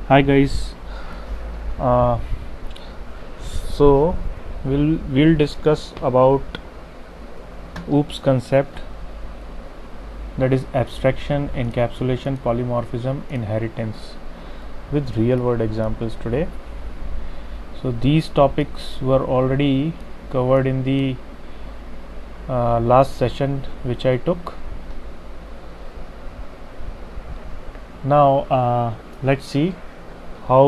Hi guys. Uh, so we'll discuss about OOPS concept, that is abstraction, encapsulation, polymorphism, inheritance, with real world examples today. So these topics were already covered in the last session which I took. Now let's see how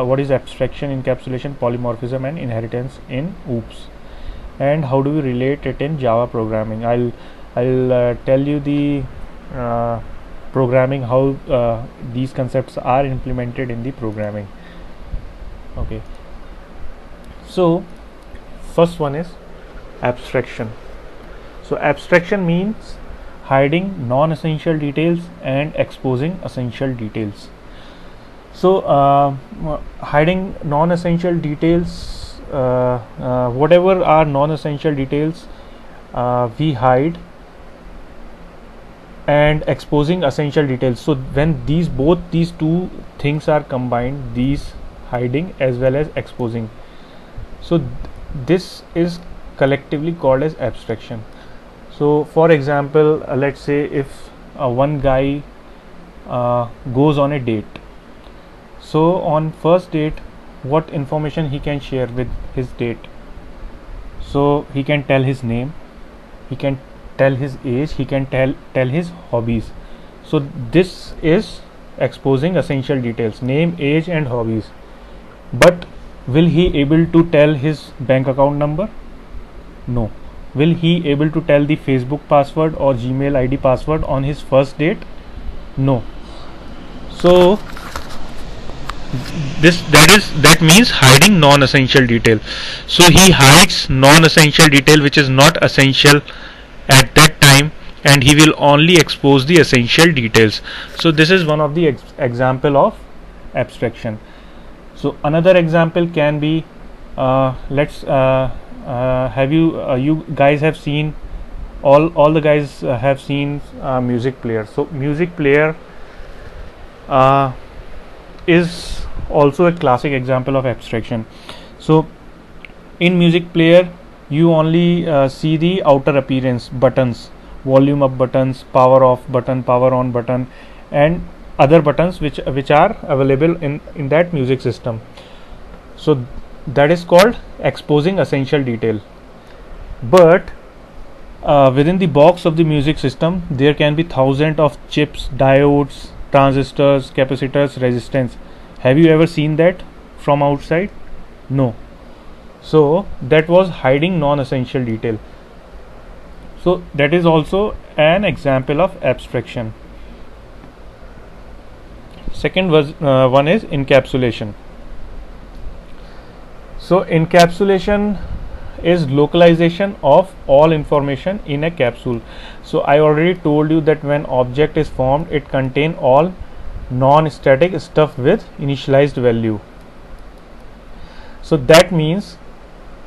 what is abstraction, encapsulation, polymorphism and inheritance in OOPS, and how do we relate it in Java programming. I'll tell you the programming, how these concepts are implemented in the programming. Okay, so first one is abstraction. So abstraction means hiding non-essential details and exposing essential details. So hiding non-essential details, whatever are non-essential details we hide, and exposing essential details. So when both these two things are combined, these hiding as well as exposing, so this is collectively called as abstraction. So for example, let's say if one guy goes on a date. So on first date, what information he can share with his date? So he can tell his name, he can tell his age, he can tell his hobbies. So this is exposing essential details: name, age and hobbies. But will he able to tell his bank account number? No. Will he able to tell the Facebook password or Gmail ID password on his first date? No. So that means hiding non-essential detail. So he hides non-essential detail which is not essential at that time, and he will only expose the essential details. So this is one of the example of abstraction. So another example can be, let's have you guys have seen, all the guys have seen music player. So music player is also a classic example of abstraction. So in music player you only see the outer appearance, buttons, volume up buttons, power off button, power on button and other buttons which are available in that music system. So that is called exposing essential detail. But within the box of the music system there can be thousands of chips, diodes, transistors, capacitors, resistance. Have you ever seen that from outside? No. So that was hiding non-essential detail. So that is also an example of abstraction. Second one is encapsulation. So encapsulation is localization of all information in a capsule. So I already told you that when object is formed, it contains all non-static stuff with initialized value. So that means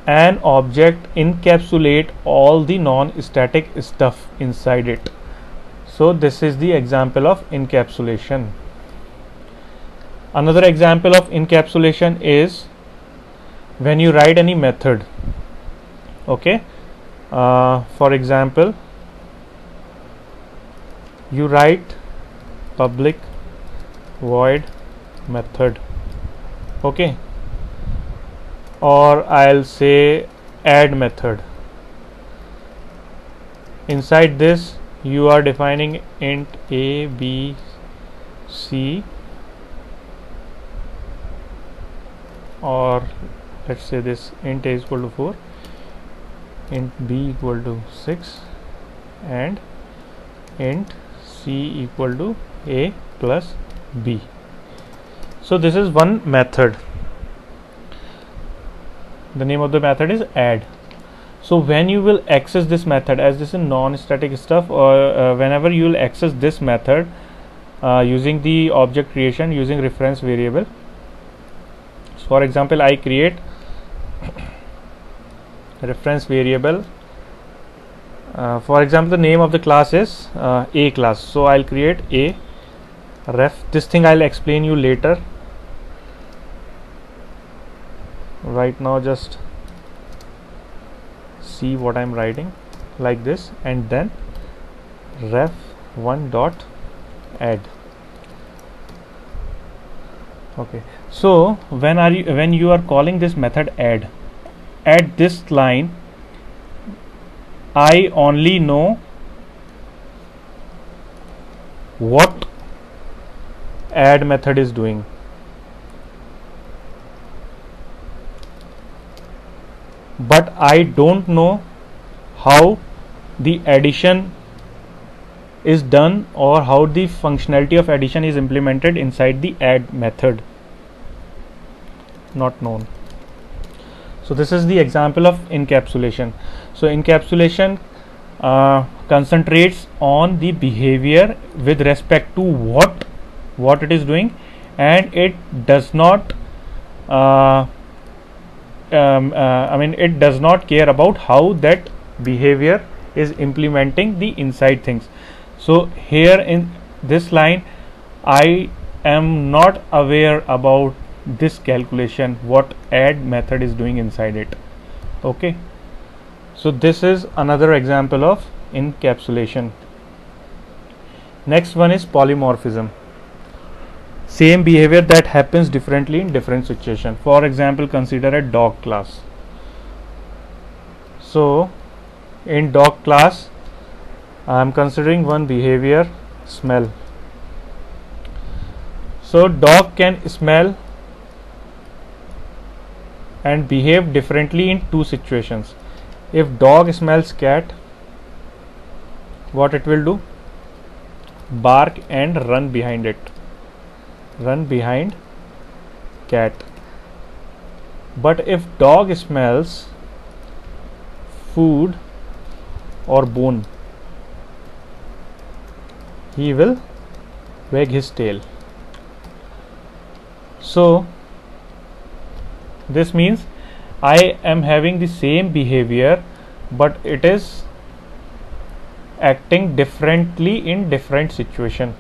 an object encapsulate all the non-static stuff inside it. So this is the example of encapsulation. Another example of encapsulation is when you write any method. Okay, for example, you write public void method, okay, or I'll say add method. Inside this you are defining int a, b, c, or let's say this int a is equal to 4, int b equal to 6 and int c equal to a plus b. So this is one method. The name of the method is add. So when you will access this method, as this is non-static stuff, or whenever you will access this method using the object creation using reference variable. So for example, I create reference variable. For example, the name of the class is a class. So I'll create a ref. This thing I'll explain you later. right now just see what I'm writing like this, and then ref1 dot add. Okay, so when you are calling this method add, at this line I only know what add method is doing. But I don't know how the addition is done or how the functionality of addition is implemented inside the add method. Not known. So this is the example of encapsulation. So encapsulation concentrates on the behavior with respect to what it is doing, and it does not it does not care about how that behavior is implementing the inside things. So here in this line I am not aware about this calculation, what add method is doing inside it. Okay, so this is another example of encapsulation. Next one is polymorphism. Same behavior that happens differently in different situations. For example, consider a dog class. So in dog class I am considering one behavior, smell. So dog can smell and behave differently in two situations. If dog smells cat, what it will do? Bark and run behind it, run behind cat. But if dog smells food or bone, he will wag his tail. So this means I am having the same behavior, but it is acting differently in different situation.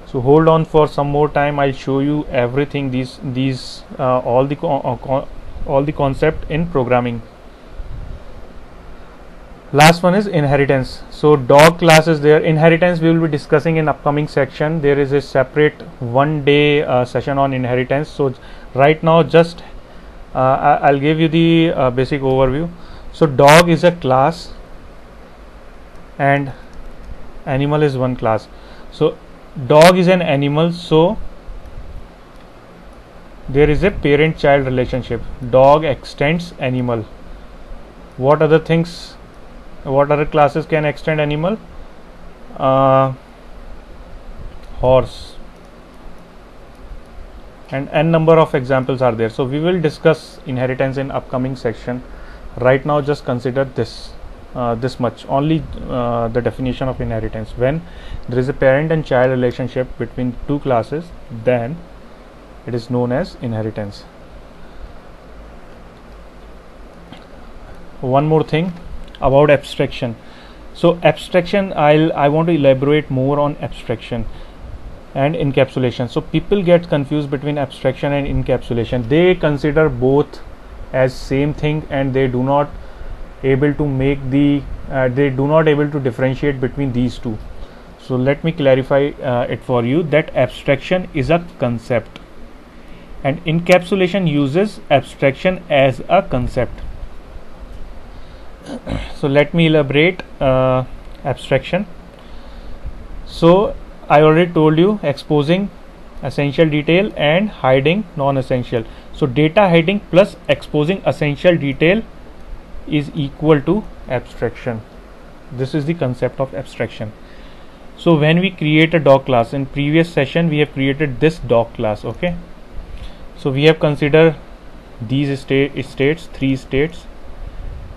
So hold on for some more time, I'll show you everything, these all the concept in programming. Last one is inheritance. So dog class is there. Inheritance we will be discussing in upcoming section. There is a separate one-day session on inheritance. So right now just I'll give you the basic overview. So dog is a class and animal is one class. So dog is an animal, so there is a parent-child relationship. Dog extends animal. What other things, what other classes can extend animal? Horse, and n number of examples are there. So we will discuss inheritance in upcoming section. Right now just consider this this much only, the definition of inheritance. When there is a parent and child relationship between two classes, then it is known as inheritance. One more thing about abstraction. So abstraction, I want to elaborate more on abstraction and encapsulation. So people get confused between abstraction and encapsulation. They consider both as same thing, and they do not able to make the they do not able to differentiate between these two. So let me clarify it for you, that abstraction is a concept and encapsulation uses abstraction as a concept. So let me elaborate abstraction. So I already told you, exposing essential detail and hiding non-essential. So data hiding plus exposing essential detail is equal to abstraction. This is the concept of abstraction. So when we create a dog class, in previous session we have created this dog class. Okay, so we have considered these states, three states,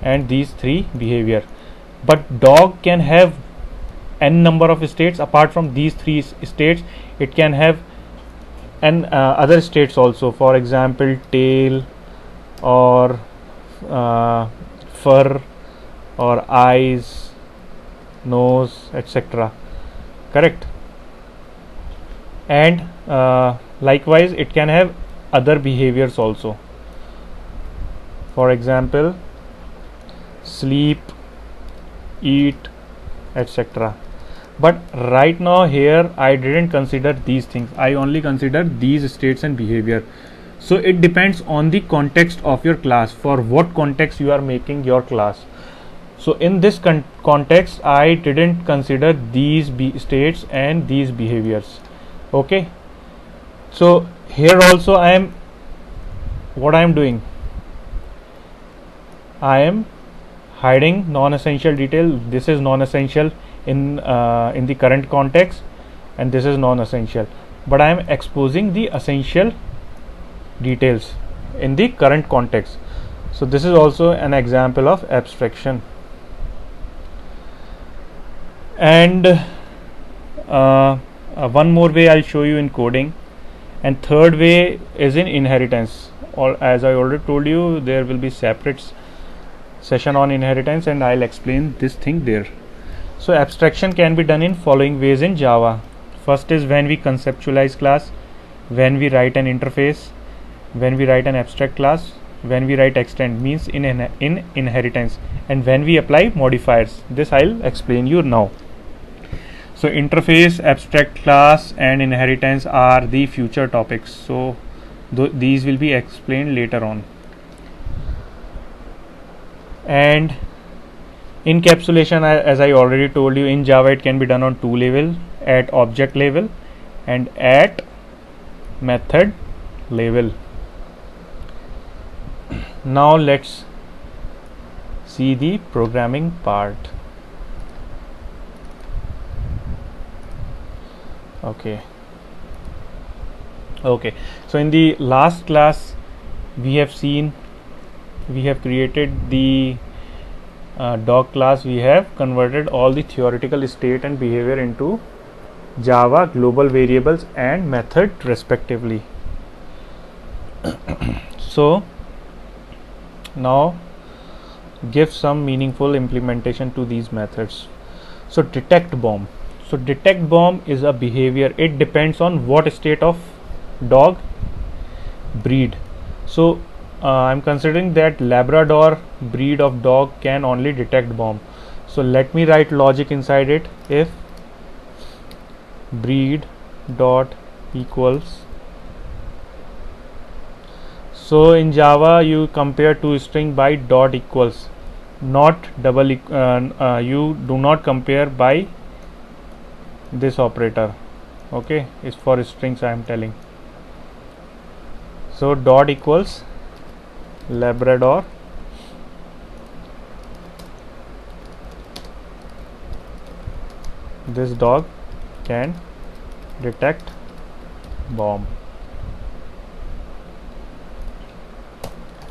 and these three behavior. But dog can have n number of states. Apart from these three states, it can have n other states also. For example, tail or fur or eyes, nose, etc. Correct. And likewise it can have other behaviors also. For example, sleep, eat, etc. But right now here I didn't consider these things, I only consider these states and behavior. So it depends on the context of your class, for what context you are making your class. So in this context I didn't consider these states and these behaviors. Okay, so here also what I am doing, I am hiding non-essential detail. This is non-essential in the current context, and this is non-essential, but I am exposing the essential details in the current context. So this is also an example of abstraction. And one more way I'll show you in coding, and third way is in inheritance. Or as I already told you, there will be separate session on inheritance and I'll explain this thing there. So abstraction can be done in following ways in Java. First is when we conceptualize class, when we write an interface, when we write an abstract class, when we write extend, means in inheritance, and when we apply modifiers. This I'll explain you now. So interface, abstract class and inheritance are the future topics, so these will be explained later on. And encapsulation, as I already told you, in Java it can be done on two levels, at object level and at method level. Now let's see the programming part. Okay, so in the last class we have created the dog class. We have converted all the theoretical state and behavior into Java global variables and method respectively. So now give some meaningful implementation to these methods. So detect bomb. So detect bomb is a behavior. It depends on what state of dog breed. So I'm considering that Labrador breed of dog can only detect bomb. So let me write logic inside it. If breed dot equals, so in Java you compare two string by dot equals, not double you do not compare by this operator. Okay, is for strings I am telling. So dot equals Labrador this dog can detect bomb,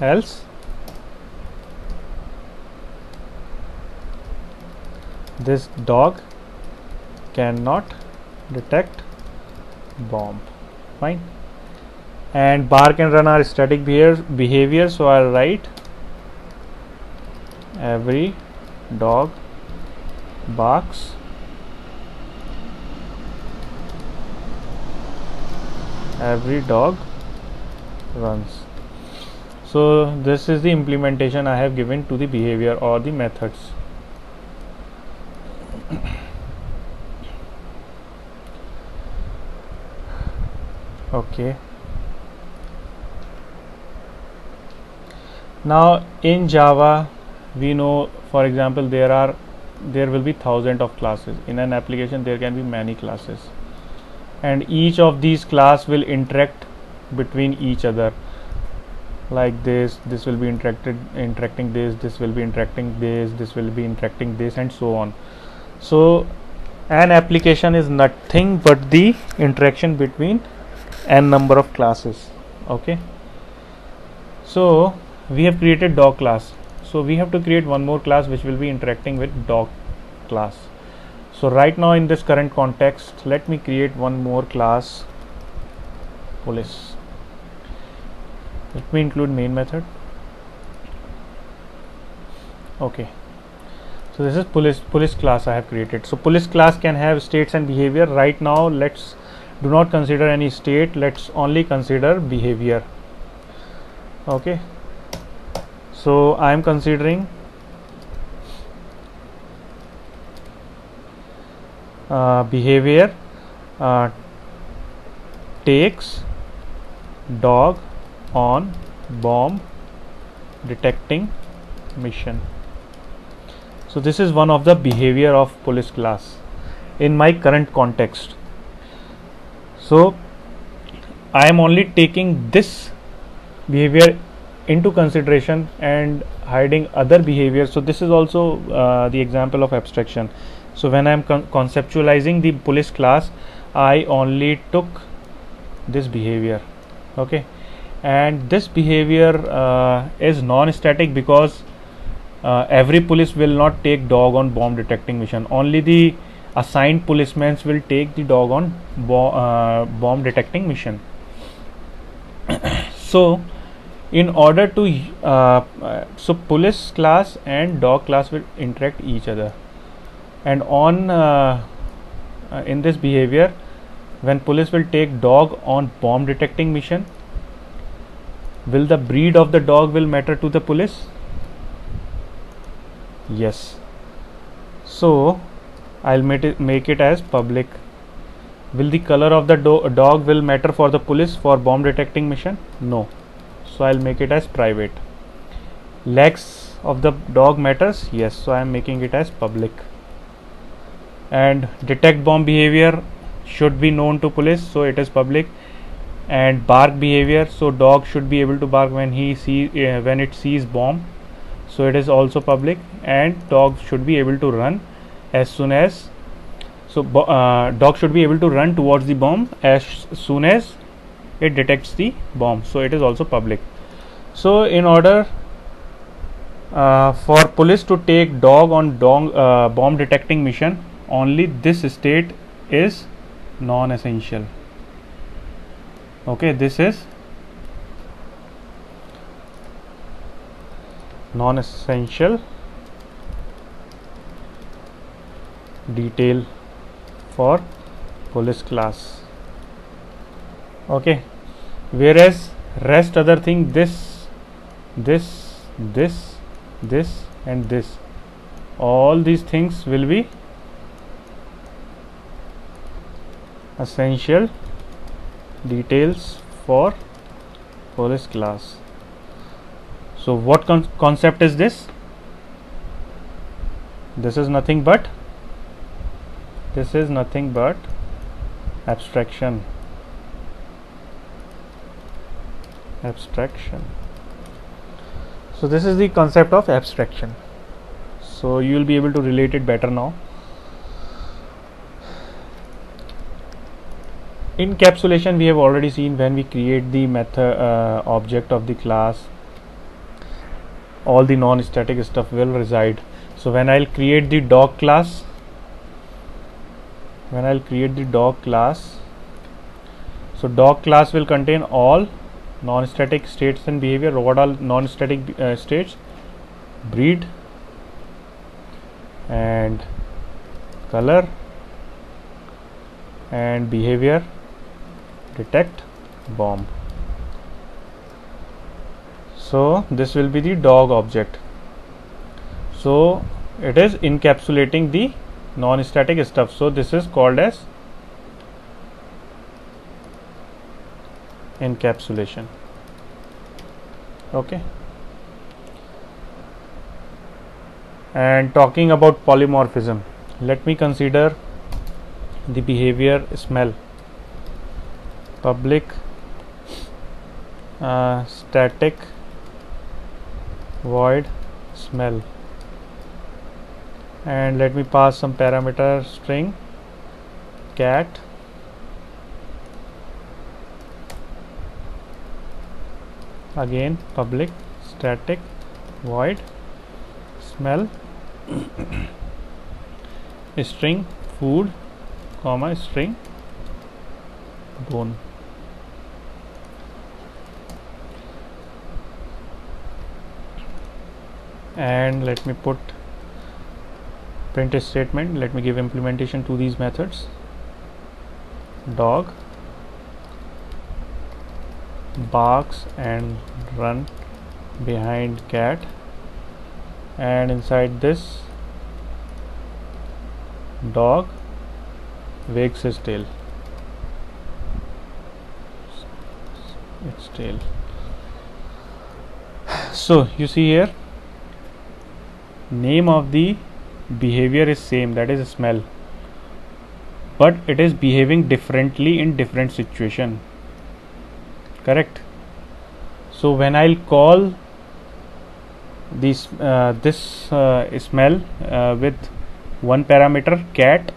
else this dog cannot detect bomb. Fine. And bark and run are static behavior, so I'll write every dog barks, every dog runs. So this is the implementation I have given to the behavior or the methods. Okay, now in Java we know, for example, there will be thousands of classes. In an application there can be many classes, and each of these class will interact between each other like this. This will be interacting this will be interacting this will be interacting this, and so on. So an application is nothing but the interaction between n number of classes. Okay, so we have created dog class, so we have to create one more class which will be interacting with dog class. So right now in this current context, let me create one more class, police. Let me include main method. Okay, so this is police class I have created. So police class can have states and behavior. Right now let's do not consider any state, let's only consider behavior. Okay, So I am considering behavior takes dog on bomb detecting mission. So this is one of the behavior of police class in my current context. So I am only taking this behavior into consideration and hiding other behavior. So this is also the example of abstraction. So when I am conceptualizing the police class, I only took this behavior, okay, and this behavior is non-static because every police will not take dog on bomb detecting mission. Only the assigned policemen will take the dog on bomb detecting mission. So in order to so police class and dog class will interact each other, and on in this behavior, when police will take dog on bomb detecting mission, will the breed of the dog will matter to the police? Yes. So I'll make it as public. Will the color of the dog will matter for the police for bomb detecting mission? No. So I'll make it as private. Legs of the dog matters? Yes. So I'm making it as public. And detect bomb behavior should be known to police, so it is public. And bark behavior, so dog should be able to bark when when it sees bomb, so it is also public. And dog should be able to run as soon as dog should be able to run towards the bomb as soon as it detects the bomb, so it is also public. So in order for police to take dog on bomb detecting mission, only this state is non-essential. Okay, this is non-essential detail for police class. Okay, whereas rest other thing, this and this, all these things will be essential details for police class. So what concept is this? This is nothing but abstraction. So this is the concept of abstraction. So you will be able to relate it better now. Encapsulation we have already seen. When we create the method object of the class, all the non-static stuff will reside. So when I'll create the dog class, so dog class will contain all non-static states and behavior. What are non-static states? Breed and color and behavior detect bomb. So this will be the dog object. So it is encapsulating the non-static stuff. So this is called as encapsulation. Okay. And talking about polymorphism, let me consider the behavior smell. Public static void smell, and let me pass some parameter string cat again public static void smell string food comma string bone. And let me put print statement. Let me give implementation to these methods. Dog barks and run behind cat and inside this dog wags his tail, its tail. So you see here, name of the behavior is same, that is smell, but it is behaving differently in different situation, correct? So when I'll call this smell with one parameter cat,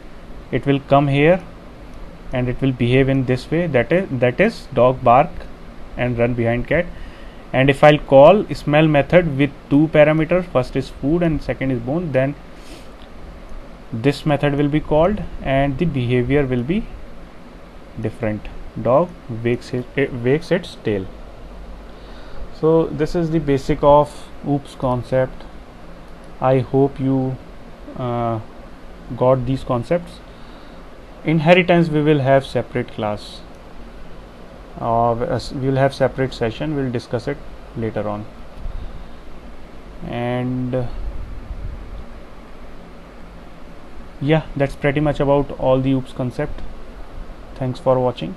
it will come here and it will behave in this way, that is dog bark and run behind cat. And if I'll call smell method with two parameters, first is food and second is bone, then this method will be called and the behavior will be different. Dog wags its tail. So this is the basic of OOPS concept. I hope you got these concepts. Inheritance we will have separate class, we will have separate session, we'll discuss it later on. And yeah, that's pretty much about all the OOPS concept. Thanks for watching.